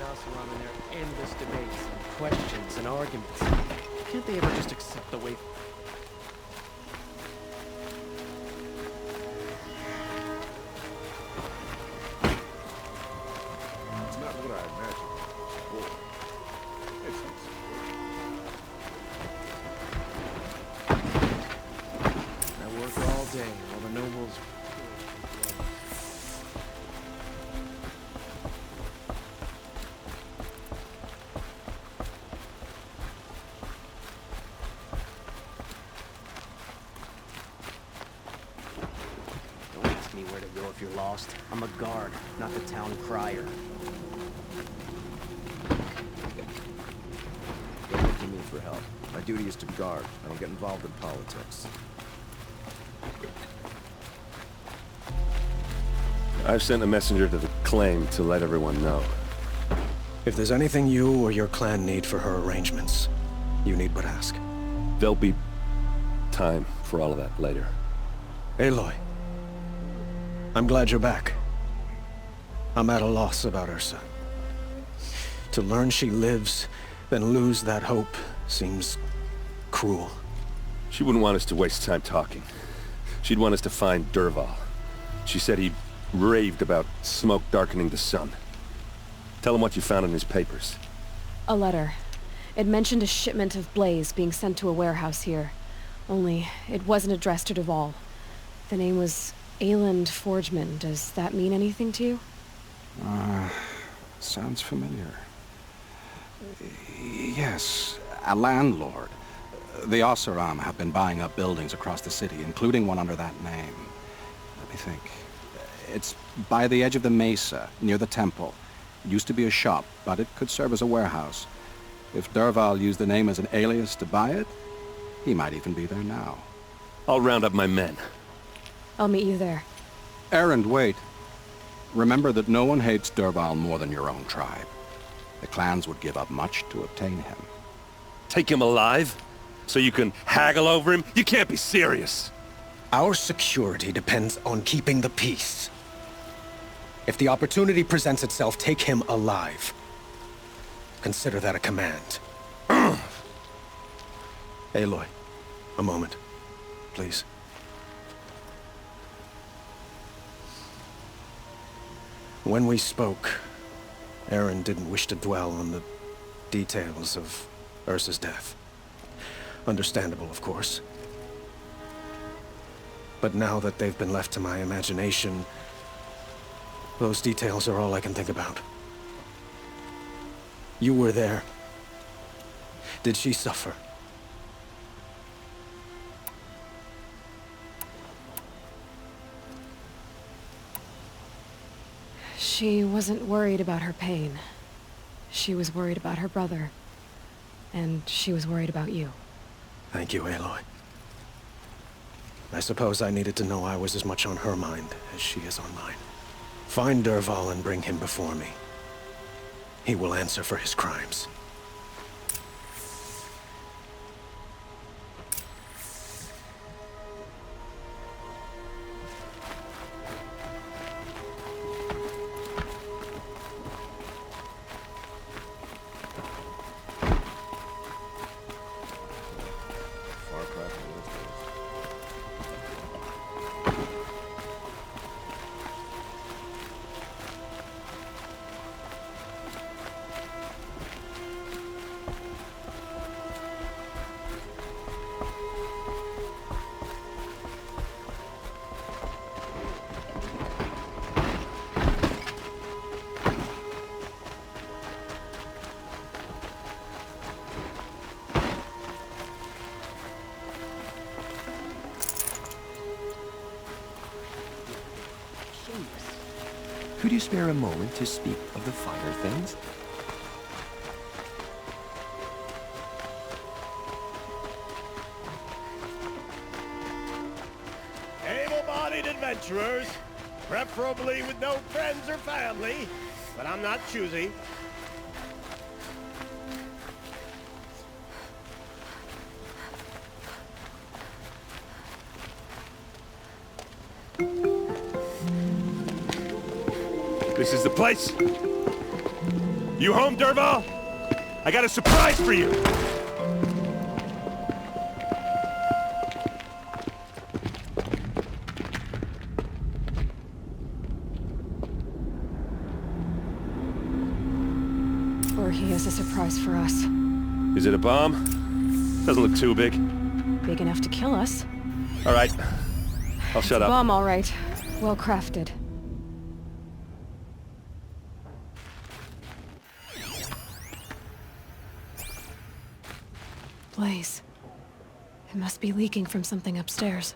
chaos around in their endless debates and questions and arguments. Can't they ever just accept the way... It's not what I imagined. Whoa. It's I work all day while the nobles... Don't ask me where to go if you're lost. I'm a guard, not the town crier. Don't look to me for help. My duty is to guard. I don't get involved in politics. I've sent a messenger to the claim to let everyone know. If there's anything you or your clan need for her arrangements, you need but ask. There'll be time for all of that later. Aloy, I'm glad you're back. I'm at a loss about Ursa. To learn she lives, then lose that hope, seems cruel. She wouldn't want us to waste time talking. She'd want us to find Dervahl. She said he raved about smoke darkening the sun. Tell him what you found in his papers. A letter. It mentioned a shipment of blaze being sent to a warehouse here. Only, it wasn't addressed to Dervahl. The name was Ayland Forgeman. Does that mean anything to you? Sounds familiar. Yes, a landlord. The Oseram have been buying up buildings across the city, including one under that name. Let me think. It's by the edge of the mesa, near the temple. It used to be a shop, but it could serve as a warehouse. If Dervahl used the name as an alias to buy it, he might even be there now. I'll round up my men. I'll meet you there. Erend, wait. Remember that no one hates Dervahl more than your own tribe. The clans would give up much to obtain him. Take him alive? So you can haggle over him? You can't be serious! Our security depends on keeping the peace. If the opportunity presents itself, take him alive. Consider that a command. Aloy, a moment, please. When we spoke, Erend didn't wish to dwell on the details of Ursa's death. Understandable, of course. But now that they've been left to my imagination, those details are all I can think about. You were there. Did she suffer? She wasn't worried about her pain. She was worried about her brother. And she was worried about you. Thank you, Aloy. I suppose I needed to know I was as much on her mind as she is on mine. Find Dervahl and bring him before me. He will answer for his crimes. far cry from what it is. Could you spare a moment to speak of the finer things? Able-bodied adventurers, preferably with no friends or family, but I'm not choosy. This is the place! You home, Derval? I got a surprise for you! Or he has a surprise for us. Is it a bomb? Doesn't look too big. Big enough to kill us. All right. I'll shut up. Bomb, all right. Well crafted. Blaze. It must be leaking from something upstairs.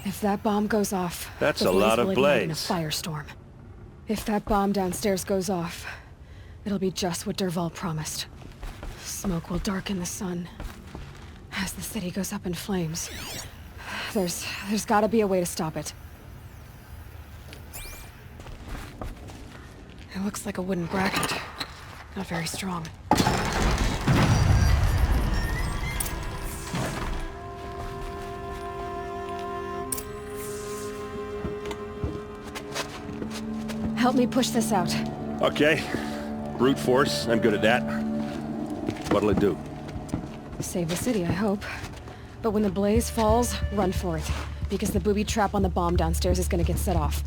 If that bomb goes off, That's the a lot of will ignite in a blaze. firestorm. If that bomb downstairs goes off, it'll be just what Derval promised. Smoke will darken the sun as the city goes up in flames. There's gotta be a way to stop it. It looks like a wooden bracket. Not very strong. Help me push this out. Okay. Brute force, I'm good at that. What'll it do? Save the city, I hope. But when the blaze falls, run for it. Because the booby trap on the bomb downstairs is gonna get set off.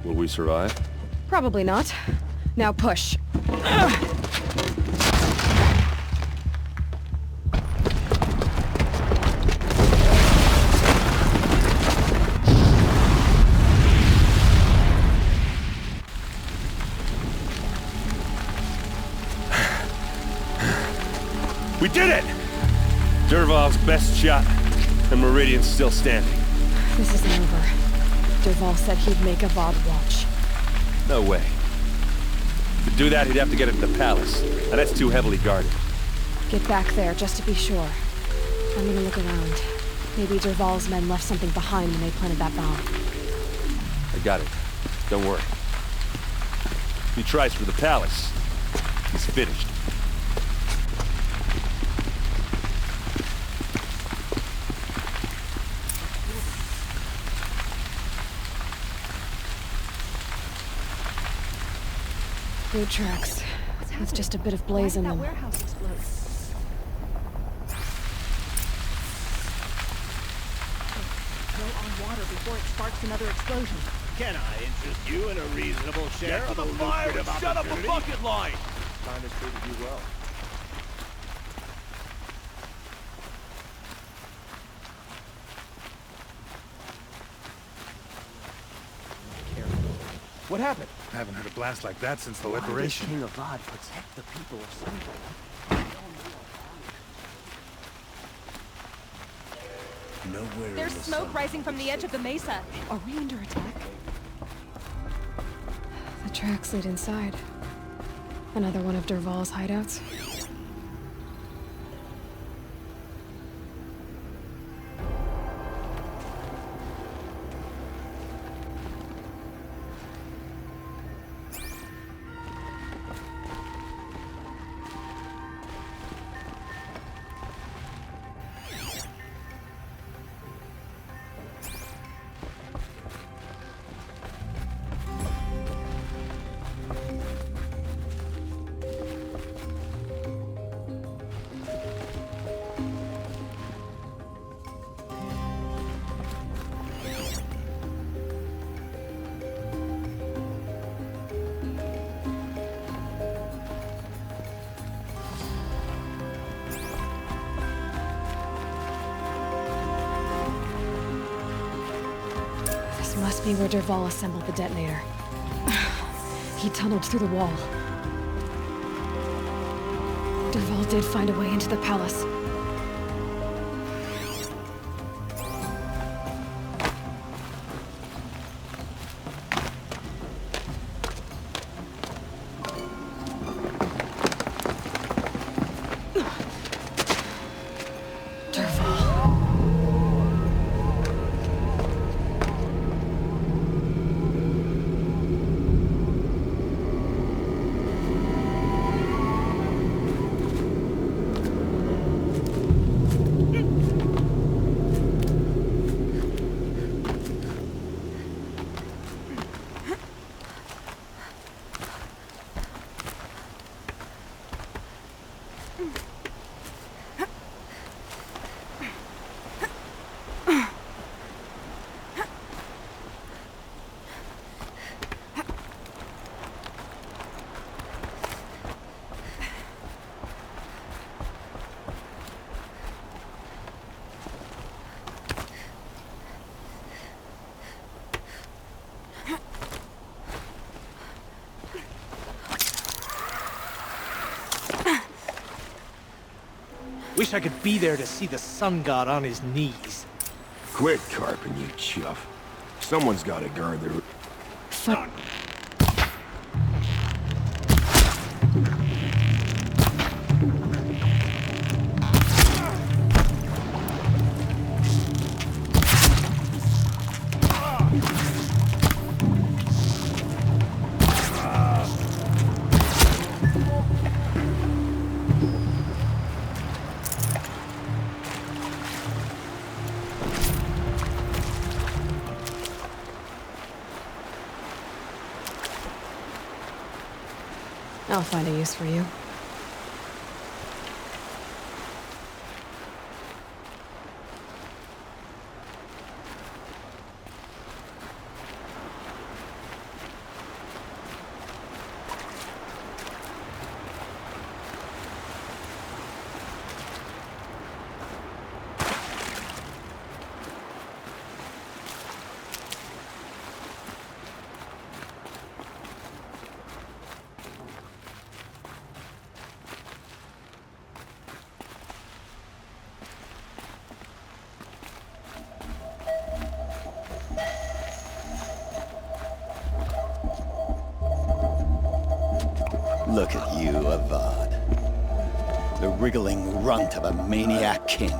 Will we survive? Probably not. Now push. We did it! Derval's best shot, and Meridian's still standing. This isn't over. Derval said he'd make a VOD watch. No way. To do that, he'd have to get into the palace, and that's too heavily guarded. Get back there, just to be sure. I'm gonna look around. Maybe Derval's men left something behind when they planted that bomb. I got it. Don't worry. If he tries for the palace, he's finished. Boot tracks. With just a bit of blaze in them. Warehouse explode? Go on water before it sparks another explosion. Can I interest you in a reasonable share of a lucrative opportunity? Shut up a bucket line! Time has treated you well. What happened? I haven't heard a blast like that since the Why does liberation. King Avad protect the people of Sunday? Nowhere There's in the smoke sun. rising from the edge of the mesa. Are we under attack? The tracks lead inside. Another one of Derval's hideouts. Must be where Derval assembled the detonator. He tunneled through the wall. Derval did find a way into the palace. Wish I could be there to see the sun god on his knees. Quit carping, you chuff. Someone's gotta guard the... Fuck. I'll find a use for you. Look at you, Avad. The wriggling runt of a maniac king.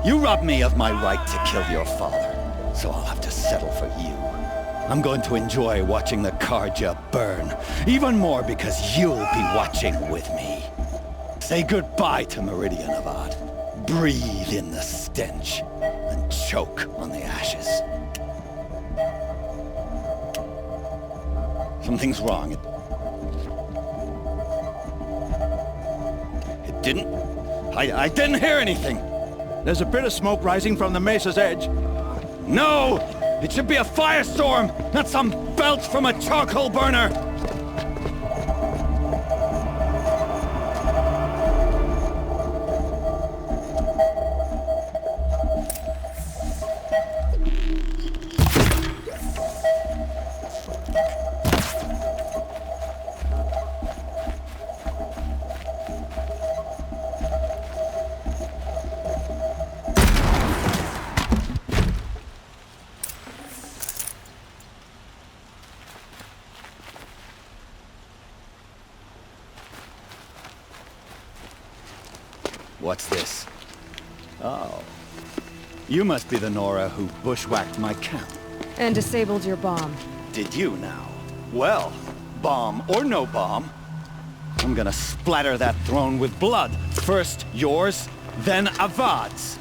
You robbed me of my right to kill your father, so I'll have to settle for you. I'm going to enjoy watching the Karja burn, even more because you'll be watching with me. Say goodbye to Meridian, Avad. Breathe in the stench, and choke on the ashes. Something's wrong. I didn't hear anything. There's a bit of smoke rising from the mesa's edge. No! It should be a firestorm, not some belch from a charcoal burner! What's this? Oh. You must be the Nora who bushwhacked my camp. And disabled your bomb. Did you now? Well, bomb or no bomb, I'm gonna splatter that throne with blood. First yours, then Avad's.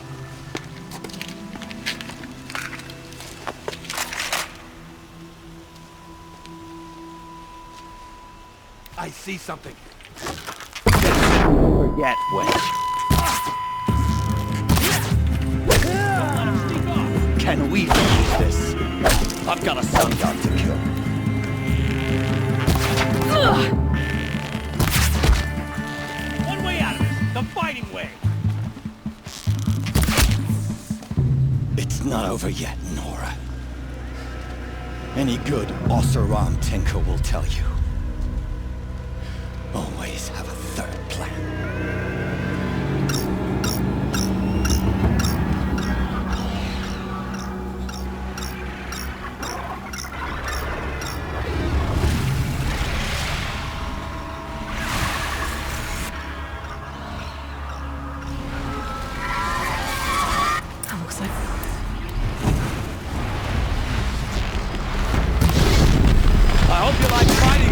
I see something. Forget when. Can we finish this? I've got a sun god to kill. One way out of this, the fighting way. It's not over yet, Nora. Any good Oseram tinker will tell you. Always have a third plan. I hope you like fighting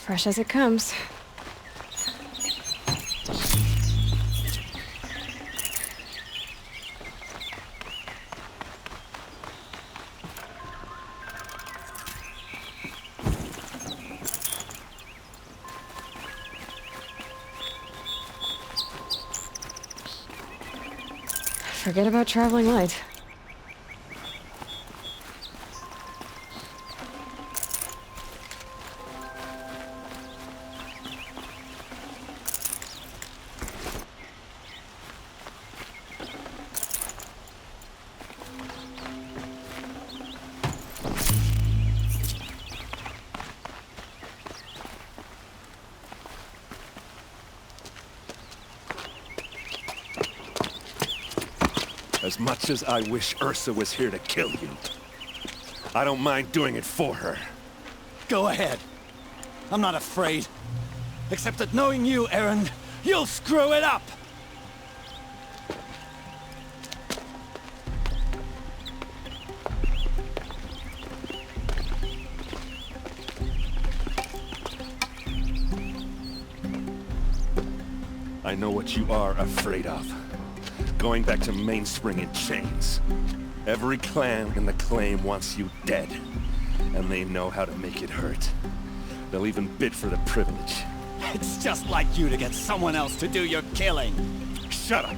Fresh as it comes. Forget about traveling light. As much as I wish Ursa was here to kill you, I don't mind doing it for her. Go ahead. I'm not afraid. Except that knowing you, Erend, you'll screw it up! I know what you are afraid of. Going back to Mainspring in chains. Every clan in the claim wants you dead. And they know how to make it hurt. They'll even bid for the privilege. It's just like you to get someone else to do your killing. Shut up!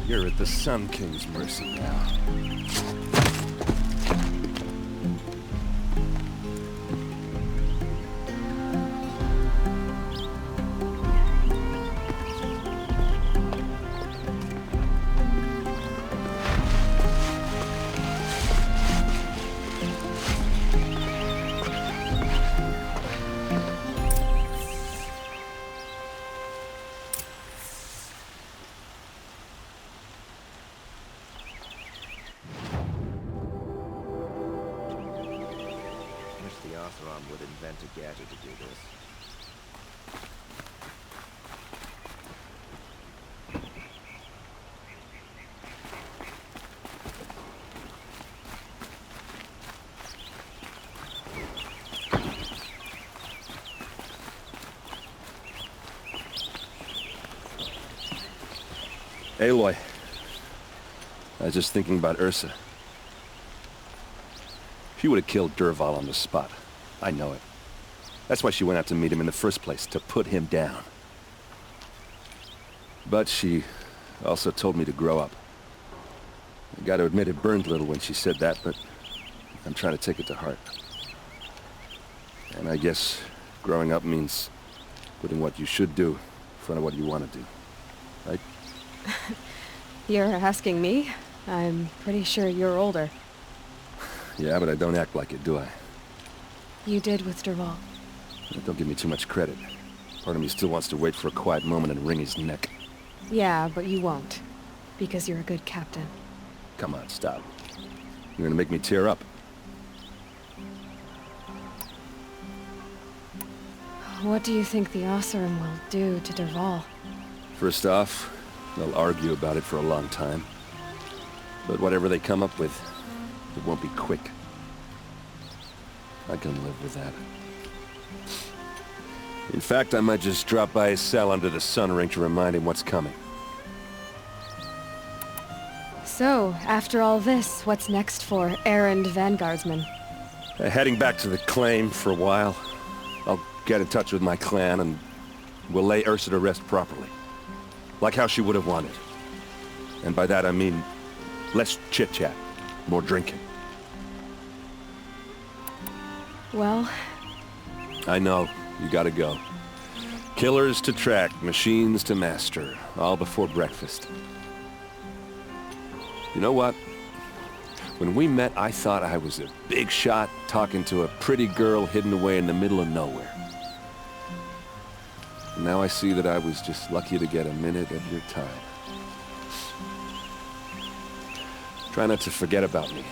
You're at the Sun King's mercy now. Would invent a gadget to do this. Aloy. I was just thinking about Ursa. She would have killed Dervahl on the spot. I know it. That's why she went out to meet him in the first place, to put him down. But she also told me to grow up. I gotta admit it burned a little when she said that, but I'm trying to take it to heart. And I guess growing up means putting what you should do in front of what you want to do. Right? You're asking me? I'm pretty sure you're older. Yeah, but I don't act like it, do I? You did with Dervahl. Don't give me too much credit. Part of me still wants to wait for a quiet moment and wring his neck. Yeah, but you won't. Because you're a good captain. Come on, stop. You're gonna make me tear up. What do you think the Oseram will do to Dervahl? First off, they'll argue about it for a long time. But whatever they come up with, it won't be quick. I can live with that. In fact, I might just drop by his cell under the sun ring to remind him what's coming. So, after all this, what's next for Erend Vanguardsman? Heading back to the claim for a while. I'll get in touch with my clan and we'll lay Ursa to rest properly. Like how she would have wanted. And by that I mean less chit-chat, more drinking. Well... I know, you gotta go. Killers to track, machines to master, all before breakfast. You know what? When we met, I thought I was a big shot talking to a pretty girl hidden away in the middle of nowhere. And now I see that I was just lucky to get a minute of your time. Try not to forget about me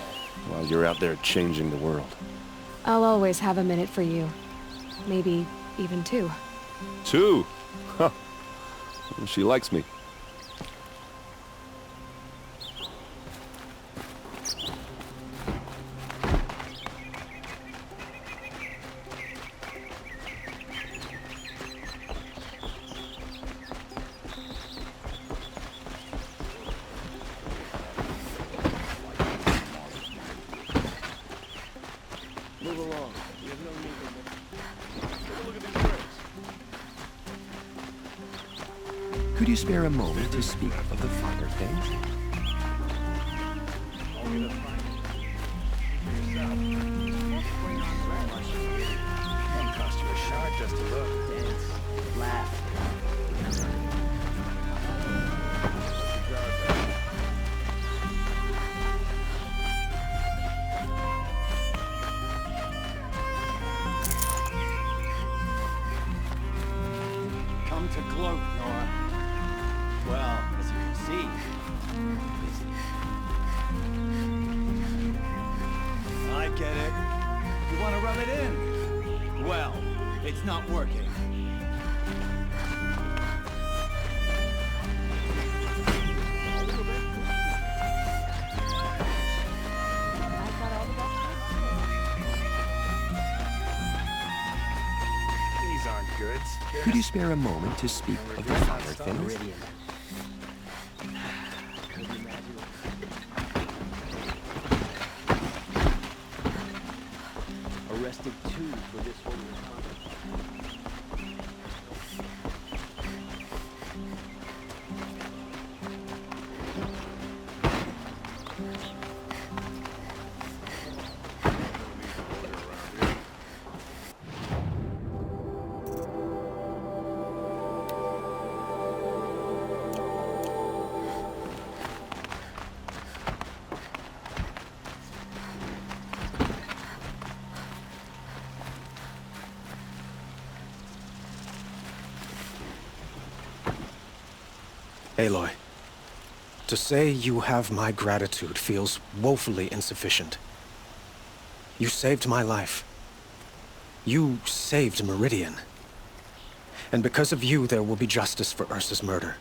while you're out there changing the world. I'll always have a minute for you. Maybe even two. Two? Huh. Well, she likes me. Could you spare a moment to speak of the finer things? Cost you a shot just to look. Dance. Laugh. Come to gloat, Nora. Well, as you can see, I get it. You want to rub it in? Well, it's not working. These aren't goods. Could you spare a moment to speak of the finer things? Meridian. Arrested 2 for this one. Aloy, to say you have my gratitude feels woefully insufficient. You saved my life. You saved Meridian. And because of you, there will be justice for Ursa's murder.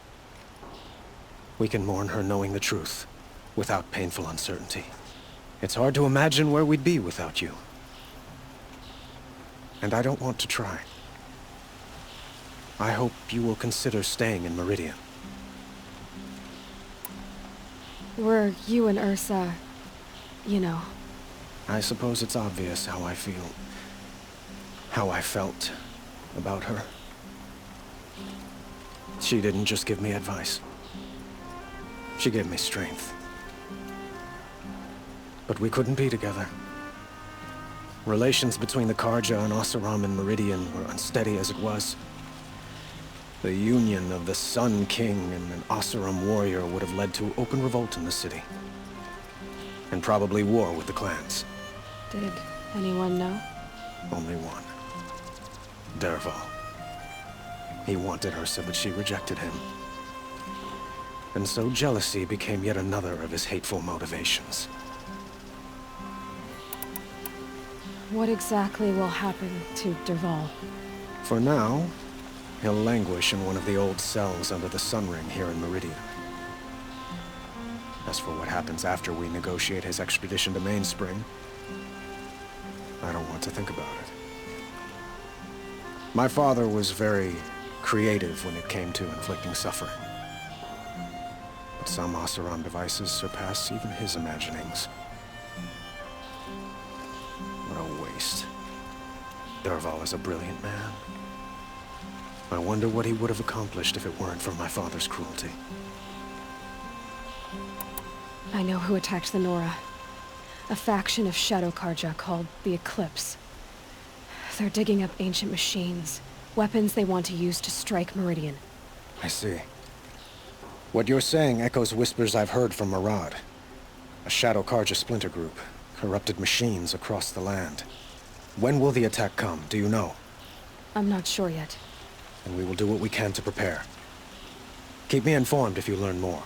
We can mourn her knowing the truth, without painful uncertainty. It's hard to imagine where we'd be without you. And I don't want to try. I hope you will consider staying in Meridian. Were you and Ursa, you know? I suppose it's obvious how I feel. How I felt about her. She didn't just give me advice. She gave me strength. But we couldn't be together. Relations between the Karja and Oseram and Meridian were unsteady as it was. The union of the Sun King and an Oseram warrior would have led to open revolt in the city. And probably war with the clans. Did anyone know? Only one. Dervahl. He wanted Ursa, but she rejected him. And so jealousy became yet another of his hateful motivations. What exactly will happen to Dervahl? For now, he'll languish in one of the old cells under the Sun Ring here in Meridian. As for what happens after we negotiate his extradition to Mainspring, I don't want to think about it. My father was very creative when it came to inflicting suffering. But some Oseram devices surpass even his imaginings. What a waste. Dervahl is a brilliant man. I wonder what he would have accomplished if it weren't for my father's cruelty. I know who attacked the Nora. A faction of Shadow Karja called the Eclipse. They're digging up ancient machines, weapons they want to use to strike Meridian. I see. What you're saying echoes whispers I've heard from Murad. A Shadow Karja splinter group, corrupted machines across the land. When will the attack come, do you know? I'm not sure yet. And we will do what we can to prepare. Keep me informed if you learn more.